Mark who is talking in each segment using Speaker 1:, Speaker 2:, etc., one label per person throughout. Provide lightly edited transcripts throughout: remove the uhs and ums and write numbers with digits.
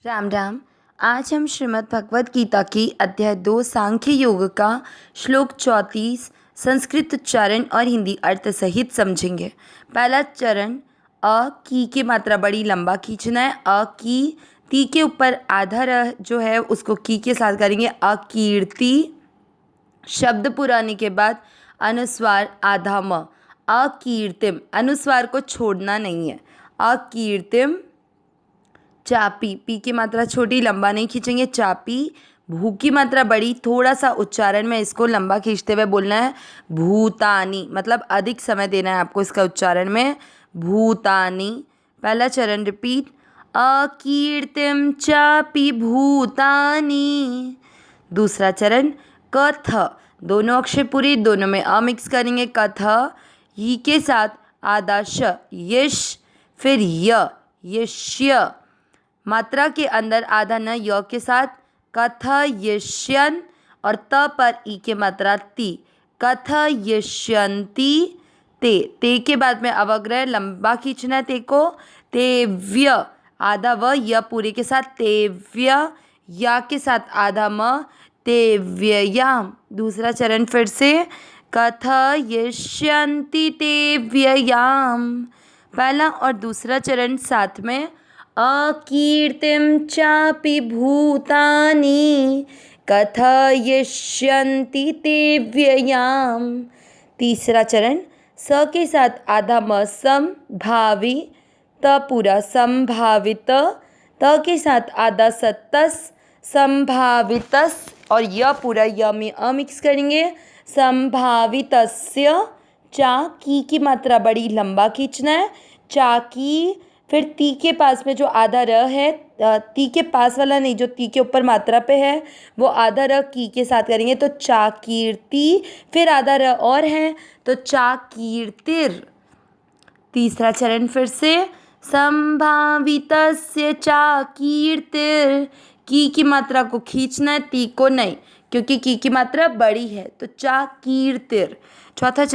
Speaker 1: राम राम। आज हम श्रीमद् भगवद गीता की अध्याय 2 सांख्य योग का श्लोक 34 संस्कृत उच्चारण और हिंदी अर्थ सहित समझेंगे। पहला चरण अ की मात्रा बड़ी लंबा खींचना है। अ की ती के ऊपर आधा र जो है उसको की के साथ करेंगे। अकीर्ति शब्द पुराने के बाद अनुस्वार आधा म। अकीर्तिम अनुस्वार को छोड़ना नहीं है। अकीर्तिम चापी पी की मात्रा छोटी लंबा नहीं खींचेंगे। चापी भू की मात्रा बड़ी थोड़ा सा उच्चारण में इसको लंबा खींचते हुए बोलना है। भूतानी मतलब अधिक समय देना है आपको इसका उच्चारण में। भूतानी पहला चरण रिपीट। अकीर्तिम चापी भूतानी। दूसरा चरण कथ दोनों अक्षर पूरे दोनों में अ मिक्स करेंगे। कथ ही के साथ आधा श यश फिर यश्य मात्रा के अंदर आधा न य के साथ कथयिष्यन् और त पर ई के मात्रा ती कथयिष्यन्ति। ते के बाद में अवग्रह लंबा खींचना है। ते को तेव्य आधा व य पूरे के साथ तेव्य या के साथ आधा म तेव्ययाम। दूसरा चरण फिर से कथयिष्यन्ति तेव्ययाम। पहला और दूसरा चरण साथ में। अकीर्तिम चापि भूतानि कथयिष्यन्ति ते व्ययाम। तीसरा चरण स के साथ आधा म संभावी त पूरा संभावित त के साथ आधा सत्तस संभावितस और य पूरा य में अ मिक्स करेंगे। संभावितस्य चा की मात्रा बड़ी लंबा खींचना है। चाकी फिर ती के पास में जो आधा र है ती के पास वाला नहीं जो ती के ऊपर मात्रा पे है वो आधा र की के साथ करेंगे तो चाकीर्ति फिर आधा र और है तो चाकीर्तिर। तीसरा चरण फिर से संभावितस्य चाकीर्तिर की मात्रा को खींचना है ती को नहीं क्योंकि की मात्रा बड़ी है तो चाकीर्तिर। चौथा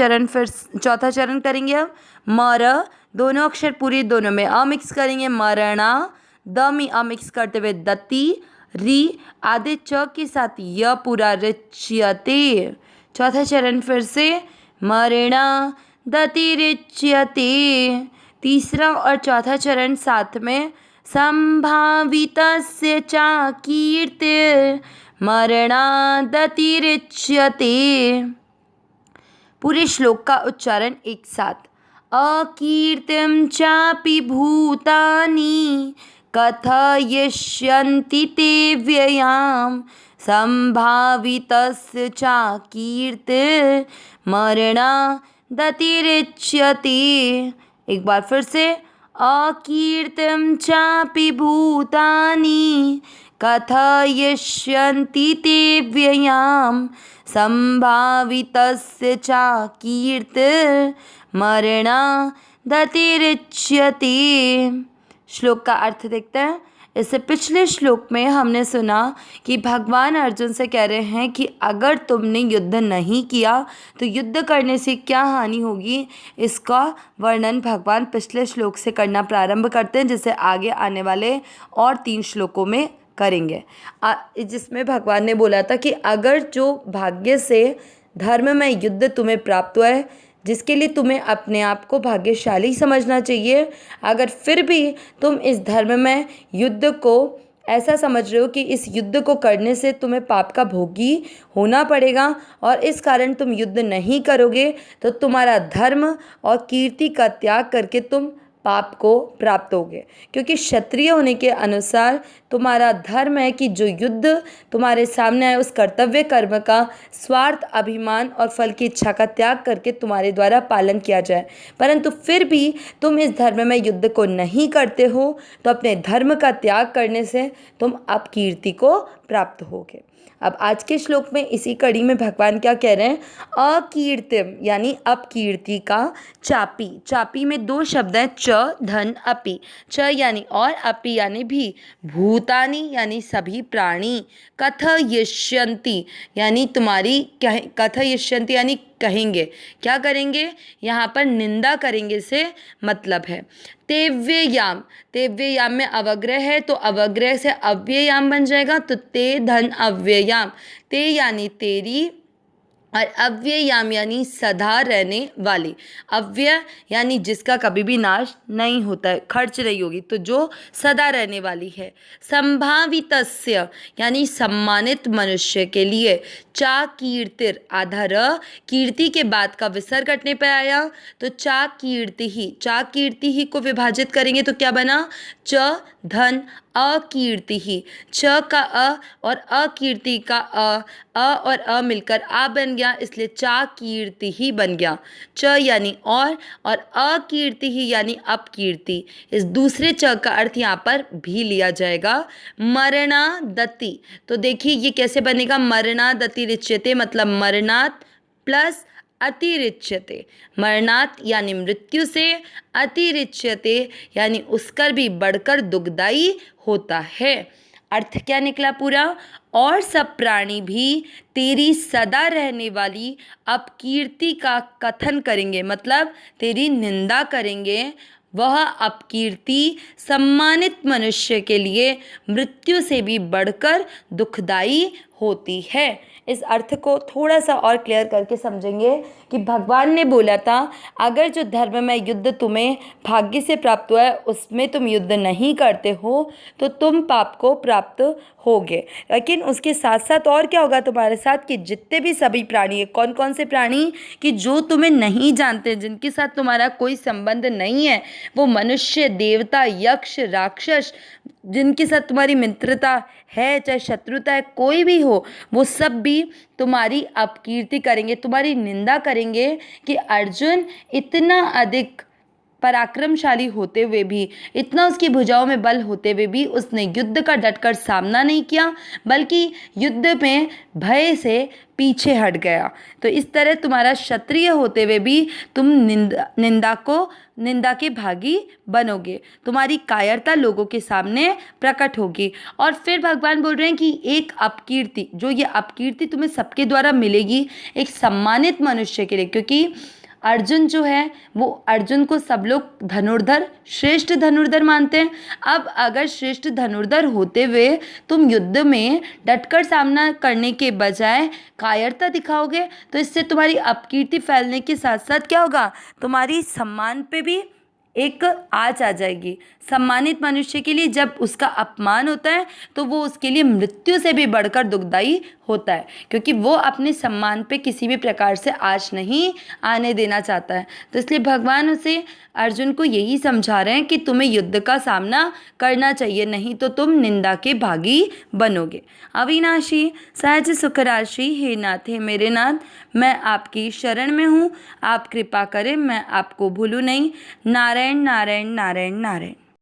Speaker 1: चरण करेंगे अब मर दोनों अक्षर पूरी दोनों में अ मिक्स करेंगे। मरणा द में अ मिक्स करते हुए दति री आधे च के साथ य पूरा रिच्यते। चौथा चरण फिर से मरणा दति रिच्यते। तीसरा और चौथा चरण साथ में संभावितस्य चाकीर्तिर मरणा दति रिच्यते। पूरे श्लोक का उच्चारण एक साथ। अकीर्तिम चापि भूतानि कथयिष्यन्ति ते व्ययाम संभावितस्य चाकीर्तिर मरणा दतिरिच्यते। एक बार फिर से अकीर्तिम चापि भूतानि कथयिष्यन्ति ते व्ययाम संभावितस्य चाकीर्तिर मरणा दतिरिच्यते। श्लोक का अर्थ देखते हैं। इससे पिछले श्लोक में हमने सुना कि भगवान अर्जुन से कह रहे हैं कि अगर तुमने युद्ध नहीं किया तो युद्ध करने से क्या हानि होगी, इसका वर्णन भगवान पिछले श्लोक से करना प्रारंभ करते हैं जिसे आगे आने वाले और 3 श्लोकों में करेंगे। जिसमें भगवान ने बोला था कि अगर जो भाग्य से धर्म में युद्ध तुम्हें प्राप्त हुआ है जिसके लिए तुम्हें अपने आप को भाग्यशाली समझना चाहिए, अगर फिर भी तुम इस धर्म में युद्ध को ऐसा समझ रहे हो कि इस युद्ध को करने से तुम्हें पाप का भोगी होना पड़ेगा और इस कारण तुम युद्ध नहीं करोगे तो तुम्हारा धर्म और कीर्ति का त्याग करके तुम पाप को प्राप्त होगे। क्योंकि क्षत्रिय होने के अनुसार तुम्हारा धर्म है कि जो युद्ध तुम्हारे सामने आए उस कर्तव्य कर्म का स्वार्थ अभिमान और फल की इच्छा का त्याग करके तुम्हारे द्वारा पालन किया जाए। परंतु फिर भी तुम इस धर्म में युद्ध को नहीं करते हो तो अपने धर्म का त्याग करने से तुम अपकीर्ति को प्राप्त होगे। अब आज के श्लोक में इसी कड़ी में भगवान क्या कह रहे हैं। अकीर्तिम यानी अपकीर्ति का चापी में 2 शब्द हैं च धन अपि। च यानी और अपि यानी भी भूतानि यानी सभी प्राणी कथयिष्यन्ति यानी तुम्हारी कथयिष्यन्ति यानी कहेंगे। क्या करेंगे? यहाँ पर निंदा करेंगे से मतलब है। तेव्ययाम, तेव्ययाम में अवग्रह है तो अवग्रह से अव्ययाम बन जाएगा, तो ते धन अव्ययाम। ते यानी तेरी और अव्ययाम यानी सदा रहने वाली। अव्यय यानी जिसका कभी भी नाश नहीं होता है, खर्च नहीं होगी, तो जो सदा रहने वाली है। संभावितस्य यानी सम्मानित मनुष्य के लिए। चा कीर्तिर, आधा र, कीर्ति के बाद का विसर्ग कटने पे आया तो चा कीर्ति ही, चा कीर्ति ही को विभाजित करेंगे तो क्या बना? च धन अकीर्ति ही। च का अ और अकीर्ति का अ और अ मिलकर आ बन गया, इसलिए चा कीर्ति ही बन गया। च यानी और अकीर्ति ही यानी अपकीर्ति। इस दूसरे च का अर्थ यहाँ पर भी लिया जाएगा। मरणादति, तो देखिए ये कैसे बनेगा? मरणादति रिच्यते मतलब मरणात् प्लस अतिरिच्यते। मरणात् यानी मृत्यु से, अतिरिच्यते यानी उसकर भी बढ़कर दुखदाई होता है। अर्थ क्या निकला पूरा? और सब प्राणी भी तेरी सदा रहने वाली अपकीर्ति का कथन करेंगे, मतलब तेरी निंदा करेंगे। वह अपकीर्ति सम्मानित मनुष्य के लिए मृत्यु से भी बढ़कर दुखदाई होती है। इस अर्थ को थोड़ा सा और क्लियर करके समझेंगे कि भगवान ने बोला था अगर जो धर्म में युद्ध तुम्हें भाग्य से प्राप्त हुआ है उसमें तुम युद्ध नहीं करते हो तो तुम पाप को प्राप्त होगे। लेकिन उसके साथ साथ और क्या होगा तुम्हारे साथ कि जितने भी सभी प्राणी है, कौन कौन से प्राणी? कि जो तुम्हें नहीं जानते, जिनके साथ तुम्हारा कोई संबंध नहीं है, वो मनुष्य, देवता, यक्ष, राक्षस, जिनके साथ तुम्हारी मित्रता है चाहे शत्रुता है, कोई भी हो, वो सब भी तुम्हारी अपकीर्ति करेंगे, तुम्हारी निंदा करेंगे कि अर्जुन इतना अधिक पराक्रमशाली होते हुए भी, इतना उसकी भुजाओं में बल होते हुए भी उसने युद्ध का डटकर सामना नहीं किया, बल्कि युद्ध में भय से पीछे हट गया। तो इस तरह तुम्हारा क्षत्रिय होते हुए भी तुम निंदा के भागी बनोगे, तुम्हारी कायरता लोगों के सामने प्रकट होगी। और फिर भगवान बोल रहे हैं कि एक अपकीर्ति, जो ये अपकीर्ति तुम्हें सबके द्वारा मिलेगी एक सम्मानित मनुष्य के लिए, क्योंकि अर्जुन जो है वो, अर्जुन को सब लोग धनुर्धर, श्रेष्ठ धनुर्धर मानते हैं। अब अगर श्रेष्ठ धनुर्धर होते हुए तुम युद्ध में डटकर सामना करने के बजाय कायरता दिखाओगे तो इससे तुम्हारी अपकीर्ति फैलने के साथ साथ क्या होगा? तुम्हारी सम्मान पे भी एक आँच आ जाएगी। सम्मानित मनुष्य के लिए जब उसका अपमान होता है तो वो उसके लिए मृत्यु से भी बढ़कर दुखदाई होता है, क्योंकि वो अपने सम्मान पे किसी भी प्रकार से आँच नहीं आने देना चाहता है। तो इसलिए भगवान उसे, अर्जुन को यही समझा रहे हैं कि तुम्हें युद्ध का सामना करना चाहिए, नहीं तो तुम निंदा के भागी बनोगे। अविनाशी सहज सुखराशि, हे नाथ, हे मेरे नाथ, मैं आपकी शरण में हूँ, आप कृपा करें, मैं आपको भूलूँ नहीं। नारायण नारायण नारायण नारायण।